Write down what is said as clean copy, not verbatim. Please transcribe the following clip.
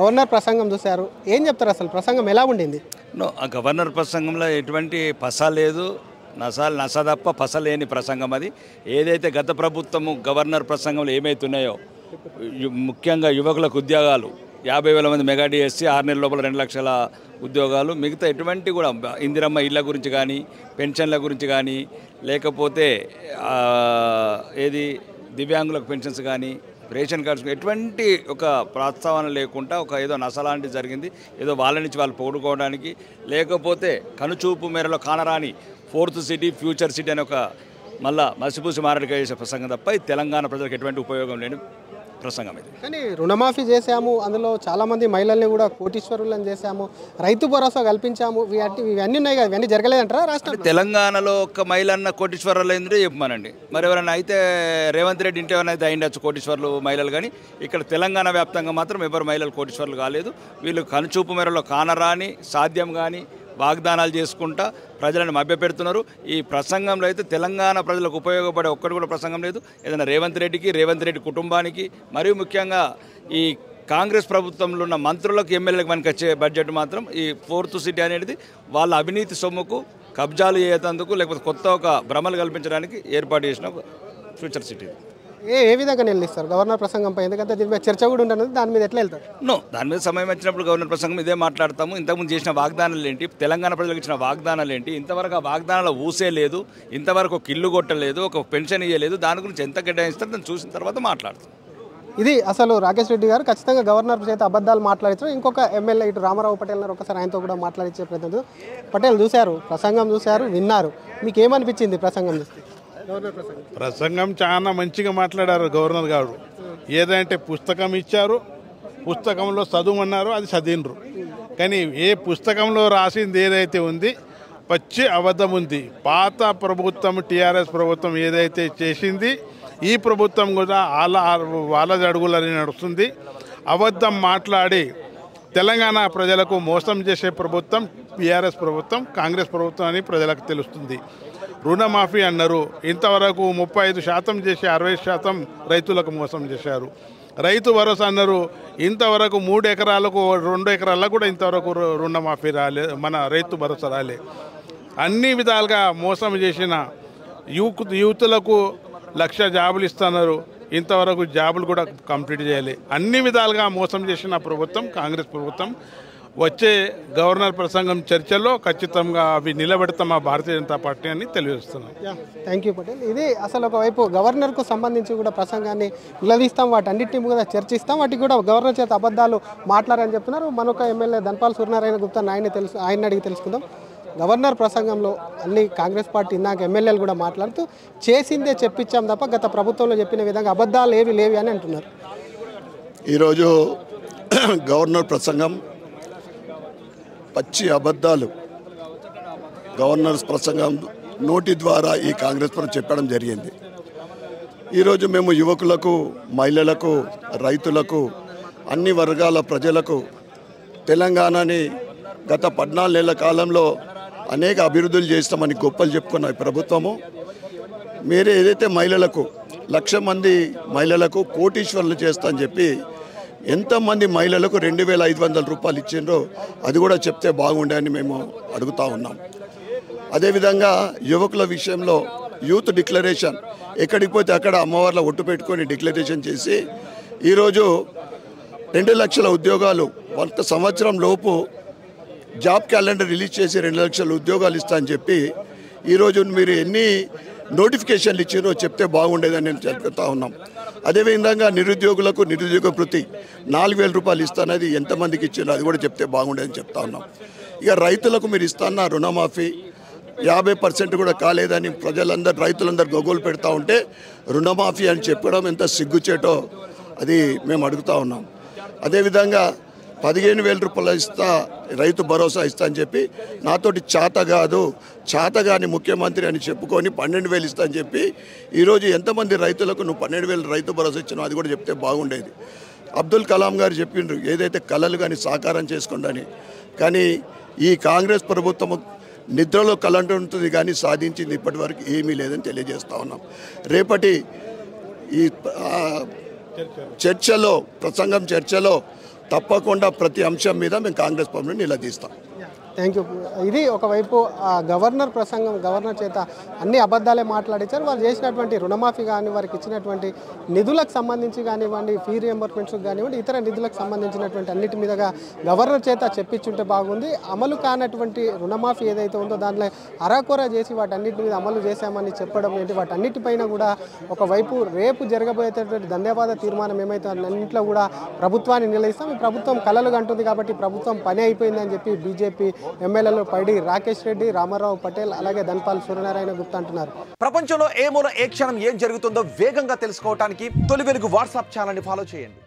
Governor ప్రసంగం చూశారు, ఏం చెప్తారు? అసలు ప్రసంగం ఎలా ఉండింది? ఆ గవర్నర్ ప్రసంగంలో ఎటువంటి పస లేదు, నస తప్ప పస లేని ప్రసంగం అది. ఏదైతే గత ప్రభుత్వము గవర్నర్ ప్రసంగంలో ఏమైతున్నాయో, ముఖ్యంగా యువకులకు ఉద్యోగాలు 50,000 మంది మెగా డిఎస్సి, 6 నెలల లోపల 2 లక్షల ఉద్యోగాలు, మిగతా ఎటువంటి కూడా ఇందిరమ్మ ఇళ్ళ గురించి కానీ, పెన్షన్ల గురించి కానీ, లేకపోతే ఏది దివ్యాంగులకు పెన్షన్స్ కానీ, రేషన్ కార్డ్స్, ఎటువంటి ఒక ప్రస్తావన లేకుండా ఒక ఏదో నసలాంటి జరిగింది. ఏదో వాళ్ళ నుంచి వాళ్ళు పోడుకోవడానికి, లేకపోతే కనుచూపు మేరలో కానరాని 4th సిటీ ఫ్యూచర్ సిటీ అనే ఒక మళ్ళా మసిపూసి మారడిగా చేసే ప్రసంగం తప్ప ఈ తెలంగాణ ప్రజలకు ఎటువంటి ఉపయోగం లేని ప్రసంగం ఇది. కానీ రుణమాఫీ చేశాము, అందులో చాలామంది మహిళల్ని కూడా కోటీశ్వరులను చేశాము, రైతు భరోసా కల్పించాము, ఇవన్నీ ఉన్నాయి కదా, ఇవన్నీ జరగలేదంటారా రాష్ట్రం? తెలంగాణలో ఒక మహిళన్న కోటీశ్వరులు ఏంటంటే చెప్పమానండి. మరి ఎవరైనా అయితే రేవంత్ రెడ్డి ఇంటి ఎవరైనా అయితే అయిండొచ్చు కోటీశ్వరులు మహిళలు, కానీ ఇక్కడ తెలంగాణ వ్యాప్తంగా మాత్రం ఎవరు మహిళలు కోటీశ్వరులు కాలేదు. వీళ్ళు కనుచూపు మేరలో కానరాని సాధ్యం కానీ వాగ్దానాలు చేసుకుంటా ప్రజలను మభ్యపెడుతున్నారు. ఈ ప్రసంగంలో అయితే తెలంగాణ ప్రజలకు ఉపయోగపడే ఒక్కటి కూడా ప్రసంగం లేదు. ఏదైనా రేవంత్ రెడ్డి కుటుంబానికి, మరియు ముఖ్యంగా ఈ కాంగ్రెస్ ప్రభుత్వంలో ఉన్న మంత్రులకు, ఎమ్మెల్యేలకు మనకి వచ్చే బడ్జెట్ మాత్రం ఈ 4th సిటీ అనేది వాళ్ళ అవినీతి సొమ్ముకు కబ్జాలు చేసేందుకు, లేకపోతే కొత్త ఒక భ్రమలు కల్పించడానికి ఏర్పాటు చేసిన ఫ్యూచర్ సిటీ. ఏ విధంగా నిలదీస్తారు గవర్నర్ ప్రసంగంపై? ఎందుకంటే దీని మీద చర్చ కూడా ఉండదు, దాని మీద ఎట్లా వెళ్తారు? దాని మీద సమయం వచ్చినప్పుడు గవర్నర్ ప్రసంగం ఇదే మాట్లాడతాము. ఇంతకుముందు చేసిన వాగ్దానాలు ఏంటి, తెలంగాణ ప్రజలకు ఇచ్చిన వాగ్దానాలు ఏంటి, ఇంతవరకు ఆ వాగ్దానాలు ఊసే లేదు, ఇంతవరకు ఒక ఇల్లు కొట్టలేదు, ఒక పెన్షన్ ఇవ్వలేదు, దాని గురించి ఎంత కేటాయిస్తారు దాన్ని చూసిన తర్వాత మాట్లాడతాం. ఇది అసలు రాకేష్ రెడ్డి గారు ఖచ్చితంగా గవర్నర్ చేత అబద్ధాలు మాట్లాడించారు. ఇంకొక ఎమ్మెల్యే ఇటు రామారావు పటేల్ గారు ఒకసారి ఆయనతో కూడా మాట్లాడించే ప్రయత్నం. పటేల్ చూశారు, ప్రసంగం చూశారు, విన్నారు, మీకు ఏమనిపించింది ప్రసంగం చూస్తే? ప్రసంగం చాలా మంచిగా మాట్లాడారు గవర్నర్ గారు. ఏదంటే పుస్తకం ఇచ్చారు, పుస్తకంలో చదువుమన్నారు, అది చదివినరు. కానీ ఏ పుస్తకంలో రాసింది ఏదైతే ఉంది పచ్చి అబద్ధం ఉంది. పాత ప్రభుత్వం టీఆర్ఎస్ ప్రభుత్వం ఏదైతే చేసింది ఈ ప్రభుత్వం కూడా వాళ్ళ అడుగులని నడుస్తుంది. అబద్ధం మాట్లాడి తెలంగాణ ప్రజలకు మోసం చేసే ప్రభుత్వం టీఆర్ఎస్ ప్రభుత్వం, కాంగ్రెస్ ప్రభుత్వం అని ప్రజలకు తెలుస్తుంది. రుణమాఫీ అన్నారు, ఇంతవరకు 35% చేసి 60% రైతులకు మోసం చేశారు. రైతు భరోసా అన్నారు, ఇంతవరకు 3 ఎకరాలకు 2 ఎకరాలకు కూడా ఇంతవరకు రుణమాఫీ రాలే, మన రైతు భరోసా రాలే. అన్ని విధాలుగా మోసం చేసిన యూత్లకు 1,00,000 జాబులు ఇస్తున్నారు, ఇంతవరకు జాబులు కూడా కంప్లీట్ చేయాలి. అన్ని విధాలుగా మోసం చేసిన ప్రభుత్వం కాంగ్రెస్ ప్రభుత్వం. వచ్చే గవర్నర్ ప్రసంగం చర్చలో ఖచ్చితంగా అవి నిలబెడతాం మా భారతీయ జనతా పార్టీ అని తెలియజేస్తున్నాం. Thank you Patel. ఇది అసలు ఒకవైపు గవర్నర్కు సంబంధించి కూడా ప్రసంగాన్ని నిలదీస్తాం, వాటన్నిటిని కూడా చర్చిస్తాం, వాటికి కూడా గవర్నర్ చేత అబద్ధాలు మాట్లాడని చెప్తున్నారు. మనొక ఎమ్మెల్యే ధన్పాల్ సూర్యనారాయణ గుప్తా ఆయన అడిగి తెలుసుకుందాం. గవర్నర్ ప్రసంగంలో అన్ని కాంగ్రెస్ పార్టీ ఇందాక ఎమ్మెల్యేలు కూడా మాట్లాడుతూ చేసిందే చెప్పించాం తప్ప గత ప్రభుత్వంలో చెప్పిన విధంగా అబద్ధాలు ఏవి లేవి అని అంటున్నారు. ఈరోజు గవర్నర్ ప్రసంగం పచ్చి అబద్ధాలు. గవర్నర్ ప్రసంగం నోటి ద్వారా ఈ కాంగ్రెస్ ప్రభుత్వం చెప్పడం జరిగింది. ఈరోజు మేము యువకులకు, మహిళలకు, రైతులకు, అన్ని వర్గాల ప్రజలకు తెలంగాణని గత 14 నెలల కాలంలో అనేక అభివృద్ధులు చేస్తామని గొప్పలు చెప్పుకున్న ప్రభుత్వము మీరు ఏదైతే మహిళలకు 1,00,000 మంది మహిళలకు కోటీశ్వరులు చేస్తా అని చెప్పి ఎంతమంది మహిళలకు 2,500 రూపాయలు ఇచ్చిండ్రో అది కూడా చెప్తే బాగుండే అని మేము అడుగుతూ ఉన్నాం. అదేవిధంగా యువకుల విషయంలో యూత్ డిక్లరేషన్ ఎక్కడికి పోతే అక్కడ అమ్మవార్ల ఒట్టు పెట్టుకొని డిక్లరేషన్ చేసి ఈరోజు 2 లక్షల ఉద్యోగాలు 1 సంవత్సరం లోపు జాబ్ క్యాలెండర్ రిలీజ్ చేసి 2 లక్షల ఉద్యోగాలు ఇస్తా అని చెప్పి ఈరోజు మీరు ఎన్ని నోటిఫికేషన్లు ఇచ్చారో చెప్తే బాగుండేదని నేను చెప్తా ఉన్నాం. అదేవిధంగా నిరుద్యోగులకు నిరుద్యోగ వృత్తి 4,000 రూపాయలు ఇస్తానది ఎంతమందికి ఇచ్చారో అది కూడా చెప్తే బాగుండేదని చెప్తా ఉన్నాం. ఇక రైతులకు మీరు ఇస్తాన్న రుణమాఫీ 50% కూడా కాలేదని రైతులందరూ గొగ్గోలు పెడతా ఉంటే రుణమాఫీ అని చెప్పడం ఎంత సిగ్గుచేటో అది మేము అడుగుతూ ఉన్నాం. అదేవిధంగా 15,000 రూపాయలు ఇస్తా, రైతు భరోసా ఇస్తా అని చెప్పి నాతోటి చాతగాని ముఖ్యమంత్రి అని చెప్పుకొని 12,000 ఇస్తా అని చెప్పి ఈరోజు ఎంతమంది రైతులకు నువ్వు 12,000 రైతు భరోసా ఇచ్చినావు అది కూడా చెప్తే బాగుండేది. అబ్దుల్ కలాం గారు చెప్పిండ్రు ఏదైతే కళలు కానీ సాకారం చేసుకోండి, కానీ ఈ కాంగ్రెస్ ప్రభుత్వం నిద్రలో కలంటుంది కానీ సాధించింది ఇప్పటి వరకు ఏమీ లేదని తెలియజేస్తూ ఉన్నాం. రేపటి ఈ చర్చలో తప్పకుండా ప్రతి అంశం మీద మేము కాంగ్రెస్ పార్టీని నిలదీస్తాం. Thank you. ఇది ఒకవైపు గవర్నర్ ప్రసంగం, గవర్నర్ చేత అన్ని అబద్ధాలే మాట్లాడించారు. వారు చేసినటువంటి రుణమాఫీ కానీ, వారికి ఇచ్చినటువంటి నిధులకు సంబంధించి కానివ్వండి, ఫీ రియంబర్స్మెంట్స్ కానివ్వండి, ఇతర నిధులకు సంబంధించినటువంటి అన్నిటి మీదుగా గవర్నర్ చేత చెప్పించుంటే బాగుంది. అమలు కానటువంటి రుణమాఫీ ఏదైతే ఉందో దాంట్లో అరాకొర చేసి వాటన్నిటి మీద అమలు చేశామని చెప్పడం ఏంటి, వాటన్నిటిపైన కూడా ఒకవైపు రేపు జరగబోయేటటువంటి ధన్యవాద తీర్మానం ఏమైతే అన్నింటిలో కూడా ప్రభుత్వాన్ని నిలదీస్తాం. ఈ ప్రభుత్వం కలలు కంటుంది కాబట్టి ప్రభుత్వం పని అయిపోయిందని చెప్పి బీజేపీ ఎమ్మెల్యేలు పైడి రాకేష్ రెడ్డి, రామారావు పటేల్, అలాగే ధన్పాల్ సూర్యనారాయణ గుప్తా అంటున్నారు. ప్రపంచంలో ఏ మూల ఏ క్షణం ఏం జరుగుతుందో వేగంగా తెలుసుకోవడానికి తొలి వెలుగు వాట్సాప్ ఛానల్ని ఫాలో చేయండి.